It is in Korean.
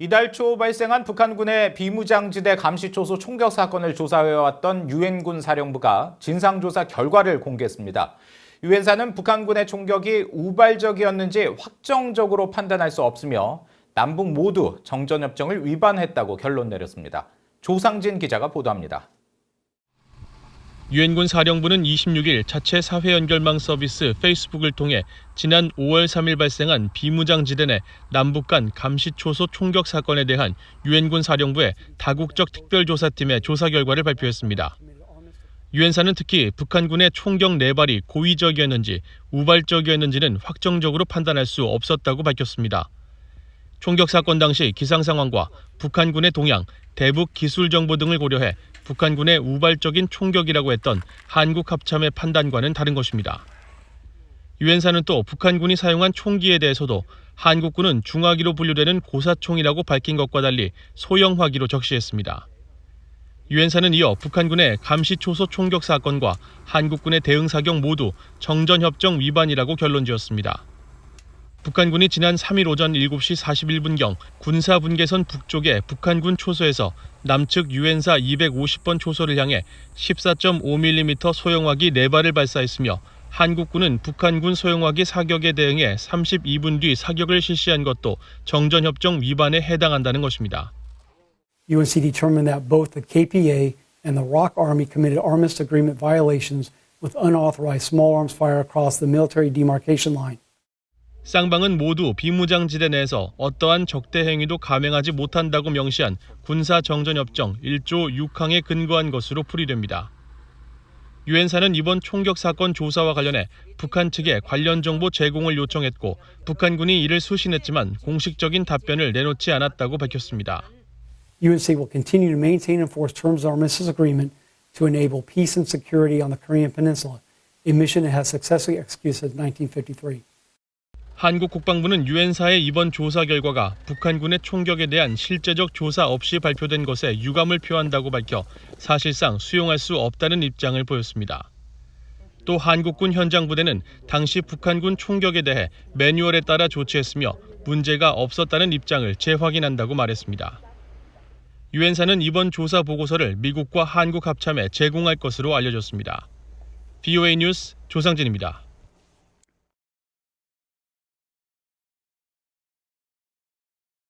이달 초 발생한 북한군의 비무장지대 감시초소 총격 사건을 조사해왔던 유엔군 사령부가 진상조사 결과를 공개했습니다. 유엔사는 북한군의 총격이 우발적이었는지 확정적으로 판단할 수 없으며 남북 모두 정전협정을 위반했다고 결론 내렸습니다. 조상진 기자가 보도합니다. 유엔군 사령부는 26일 자체 사회 연결망 서비스 페이스북을 통해 지난 5월 3일 발생한 비무장지대 내 남북 간 감시초소 총격 사건에 대한 유엔군 사령부의 다국적 특별조사팀의 조사 결과를 발표했습니다. 유엔사는 특히 북한군의 총격 4발이 고의적이었는지 우발적이었는지는 확정적으로 판단할 수 없었다고 밝혔습니다. 총격 사건 당시 기상 상황과 북한군의 동향, 대북 기술 정보 등을 고려해 북한군의 우발적인 총격이라고 했던 한국 합참의 판단과는 다른 것입니다. 유엔사는 또 북한군이 사용한 총기에 대해서도 한국군은 중화기로 분류되는 고사총이라고 밝힌 것과 달리 소형화기로 적시했습니다. 유엔사는 이어 북한군의 감시초소 총격 사건과 한국군의 대응 사격 모두 정전협정 위반이라고 결론지었습니다. 북한군이 지난 3일 오전 7시 41분경 군사분계선 북쪽의 북한군 초소에서 남측 유엔사 250번 초소를 향해 14.5mm 소형화기 4발을 발사했으며 한국군은 북한군 소형화기 사격에 대응해 32분 뒤 사격을 실시한 것도 정전협정 위반에 해당한다는 것입니다. UNC determined that both the KPA and the ROK Army committed armistice agreement violations with unauthorized small arms fire across the military demarcation line. 쌍방은 모두 비무장지대 내에서 어떠한 적대 행위도 감행하지 못한다고 명시한 군사정전협정 1조 6항에 근거한 것으로 풀이됩니다. 유엔사는 이번 총격 사건 조사와 관련해 북한 측에 관련 정보 제공을 요청했고 북한군이 이를 수신했지만 공식적인 답변을 내놓지 않았다고 밝혔습니다. UNC will continue to maintain and enforce terms of the armistice agreement to enable peace and security on the Korean Peninsula, a mission it has successfully executed since 1953. 한국 국방부는 유엔사의 이번 조사 결과가 북한군의 총격에 대한 실제적 조사 없이 발표된 것에 유감을 표한다고 밝혀 사실상 수용할 수 없다는 입장을 보였습니다. 또 한국군 현장 부대는 당시 북한군 총격에 대해 매뉴얼에 따라 조치했으며 문제가 없었다는 입장을 재확인한다고 말했습니다. 유엔사는 이번 조사 보고서를 미국과 한국 합참에 제공할 것으로 알려졌습니다. VOA 뉴스 조상진입니다.